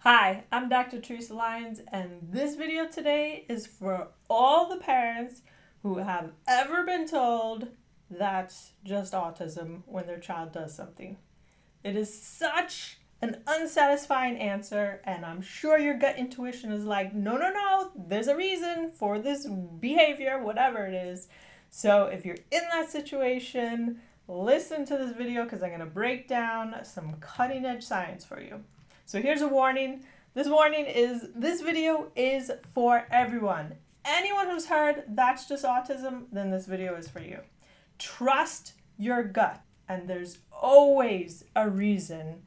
Hi, I'm Dr. Teresa Lyons, and this video today is for all the parents who have ever been told that's just autism when their child does something. It is such an unsatisfying answer, and I'm sure your gut intuition is like, no, there's a reason for this behavior, whatever it is. So if you're in that situation, listen to this video because I'm going to break down some cutting edge science for you. So here's a warning. This video is for everyone. Anyone who's heard that's just autism, then this video is for you. Trust your gut, and there's always a reason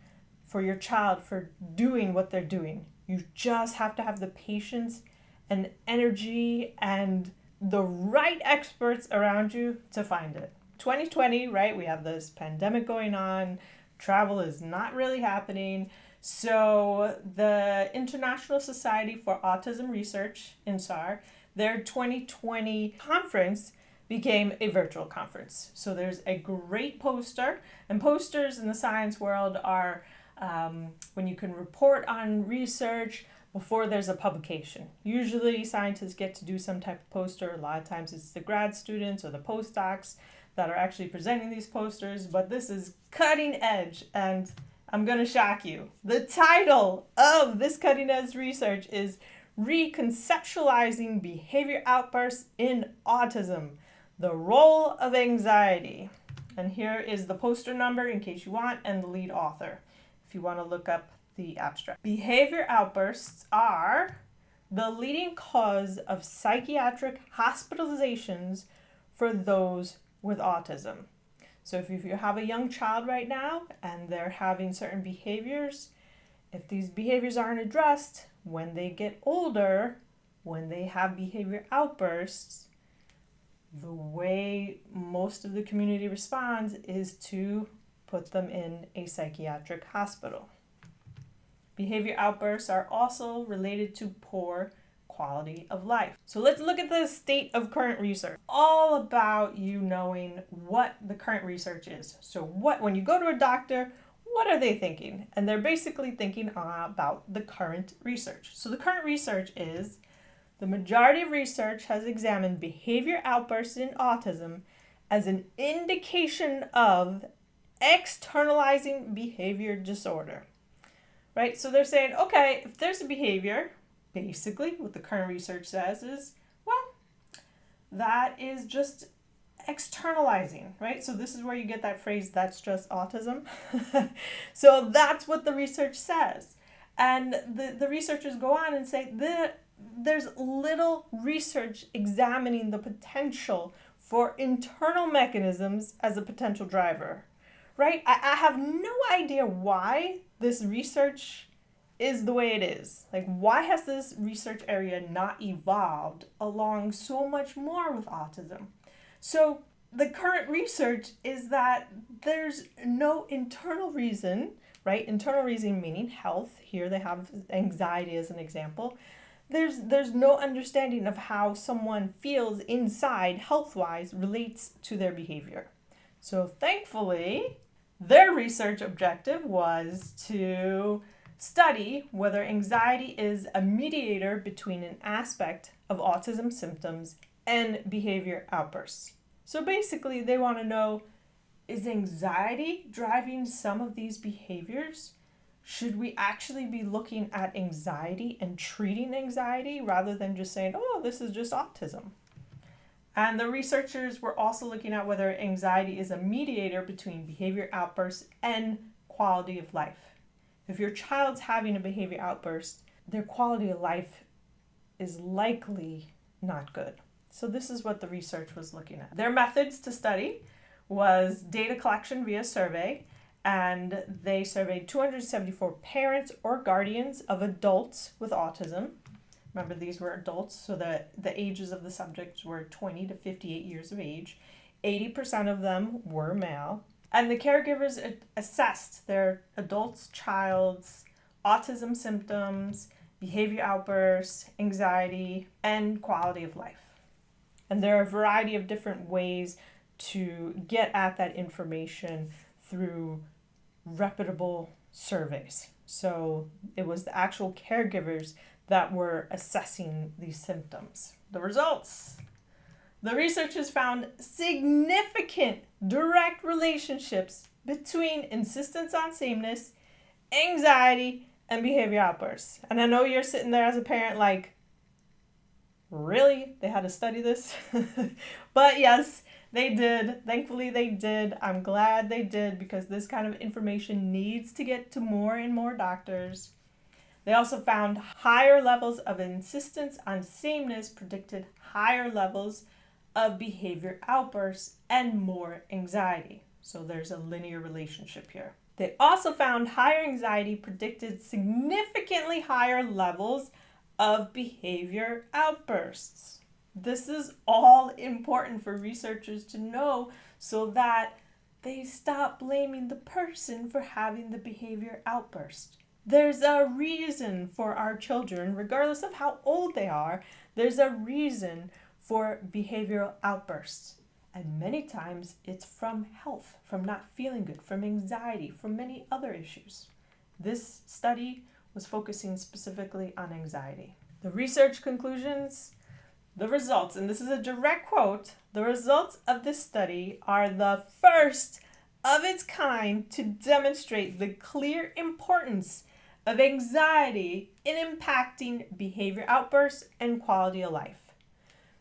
for your child for doing what they're doing. You just have to have the patience and energy and the right experts around you to find it. 2020, right? We have this pandemic going on. Travel is not really happening. So the International Society for Autism Research, INSAR, their 2020 conference became a virtual conference. So there's a great poster, and posters in the science world are when you can report on research before there's a publication. Usually scientists get to do some type of poster. A lot of times it's the grad students or the postdocs that are actually presenting these posters, but this is cutting edge, and I'm going to shock you. The title of this cutting edge research is Reconceptualizing Behavior Outbursts in Autism, the Role of Anxiety. And here is the poster number in case you want, and the lead author if you want to look up the abstract. Behavior outbursts are the leading cause of psychiatric hospitalizations for those with autism. So if you have a young child right now and they're having certain behaviors, if these behaviors aren't addressed, when they get older, when they have behavior outbursts, the way most of the community responds is to put them in a psychiatric hospital. Behavior outbursts are also related to poor quality of life. So let's look at the state of current research. All about you knowing what the current research is. So when you go to a doctor, what are they thinking? And they're basically thinking about the current research. So the current research is the majority of research has examined behavior outbursts in autism as an indication of externalizing behavior disorder. Right? So they're saying, okay, if there's a behavior, basically what the current research says is, well, that is just externalizing, right? So this is where you get that phrase, that's just autism. So that's what the research says. And the researchers go on and say there's little research examining the potential for internal mechanisms as a potential driver, right? I have no idea why this research is the way it is. Like, why has this research area not evolved along so much more with autism? So the current research is that there's no internal reason, right? Internal reason meaning health. Here they have anxiety as an example. There's no understanding of how someone feels inside health-wise relates to their behavior. So thankfully, their research objective was to study whether anxiety is a mediator between an aspect of autism symptoms and behavior outbursts. So basically, they want to know, is anxiety driving some of these behaviors? Should we actually be looking at anxiety and treating anxiety rather than just saying, oh, this is just autism? And the researchers were also looking at whether anxiety is a mediator between behavior outbursts and quality of life. If your child's having a behavior outburst, their quality of life is likely not good. So this is what the research was looking at. Their methods to study was data collection via survey, and they surveyed 274 parents or guardians of adults with autism. Remember, these were adults, so the ages of the subjects were 20 to 58 years of age. 80% of them were male. And the caregivers assessed their adult's child's autism symptoms, behavior outbursts, anxiety, and quality of life. And there are a variety of different ways to get at that information through reputable surveys. So it was the actual caregivers that were assessing these symptoms. The results. The researchers found significant direct relationships between insistence on sameness, anxiety, and behavior outbursts. And I know you're sitting there as a parent like, really? They had to study this? But yes, they did. Thankfully, they did. I'm glad they did because this kind of information needs to get to more and more doctors. They also found higher levels of insistence on sameness predicted higher levels of behavior outbursts and more anxiety. So there's a linear relationship here. They also found higher anxiety predicted significantly higher levels of behavior outbursts. This is all important for researchers to know so that they stop blaming the person for having the behavior outburst. There's a reason for our children, regardless of how old they are, there's a reason for behavioral outbursts. And many times it's from health, from not feeling good, from anxiety, from many other issues. This study was focusing specifically on anxiety. The research conclusions, the results, and this is a direct quote, the results of this study are the first of its kind to demonstrate the clear importance of anxiety in impacting behavior outbursts and quality of life.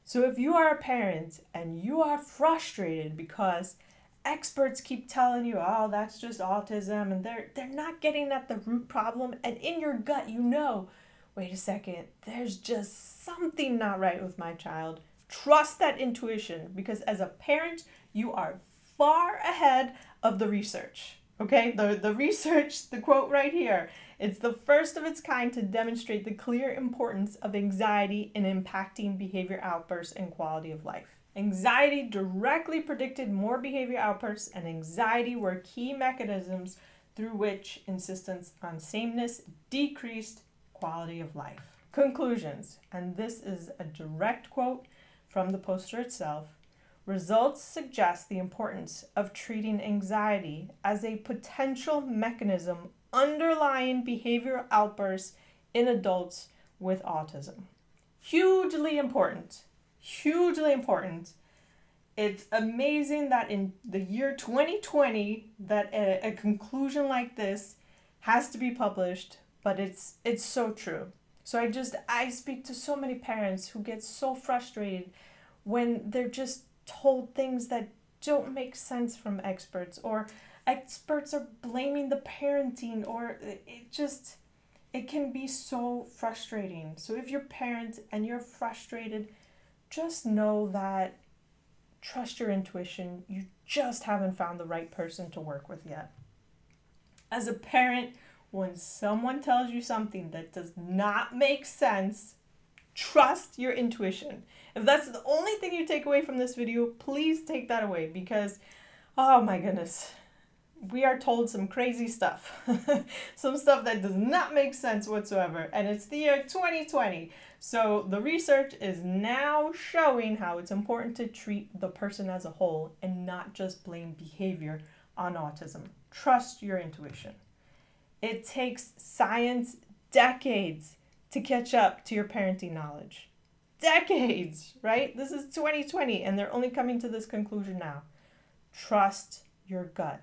So if you are a parent and you are frustrated because experts keep telling you, oh, that's just autism, and they're not getting at the root problem, and in your gut you know, wait a second, there's just something not right with my child. Trust that intuition, because as a parent, you are far ahead of the research. Okay, the research, the quote right here, it's the first of its kind to demonstrate the clear importance of anxiety in impacting behavior outbursts and quality of life. Anxiety directly predicted more behavior outbursts, and anxiety were key mechanisms through which insistence on sameness decreased quality of life. Conclusions, and this is a direct quote from the poster itself. Results suggest the importance of treating anxiety as a potential mechanism underlying behavioral outbursts in adults with autism. Hugely important. Hugely important. It's amazing that in the year 2020 that a conclusion like this has to be published, but it's so true. So I speak to so many parents who get so frustrated when they're just told things that don't make sense from experts, or experts are blaming the parenting, or it can be so frustrating. So if you're a parent and you're frustrated, just know that trust your intuition. You just haven't found the right person to work with yet. As a parent, when someone tells you something that does not make sense, trust your intuition. If that's the only thing you take away from this video, please take that away, because, oh my goodness, we are told some crazy stuff. Some stuff that does not make sense whatsoever. And it's the year 2020. So the research is now showing how it's important to treat the person as a whole and not just blame behavior on autism. Trust your intuition. It takes science decades to catch up to your parenting knowledge. Decades, right? This is 2020 and they're only coming to this conclusion now. Trust your gut.